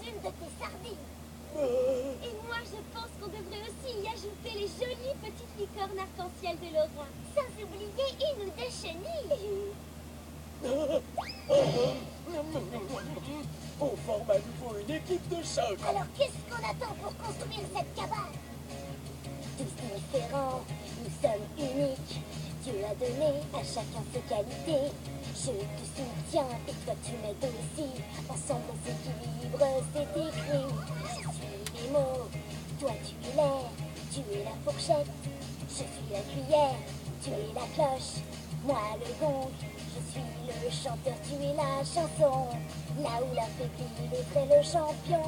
une de tes sardines. Et moi, je pense qu'on devrait aussi y ajouter les jolies petites licornes arc-en-ciel de Laura. Sans oublier une ou deux chenilles. On forme à nouveau une équipe de choc. Alors qu'est-ce qu'on attend pour construire cette cabane? Tous différents, nous sommes uniques. Dieu a donné à chacun ses qualités. Je te soutiens et toi tu m'aides aussi. Ensemble on s'équilibre, c'est écrit. Je suis les mots, toi tu es l'air. Tu es la fourchette, je suis la cuillère. Tu es la cloche, moi le gong. Je suis le chanteur, tu es la chanson. Là où la pépite est le champion.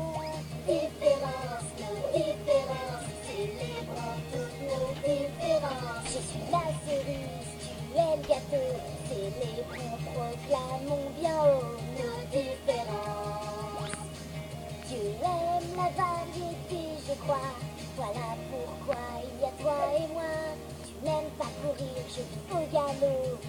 Différence, nos différences. Célébrons toutes nos différences. Je suis la cerise, tu es le gâteau. Célébrons, proclamons bien haut nos différences. Dieu aime la variété, je crois. Voilà pourquoi il y a toi et moi. Tu n'aimes pas courir, je vis au galop.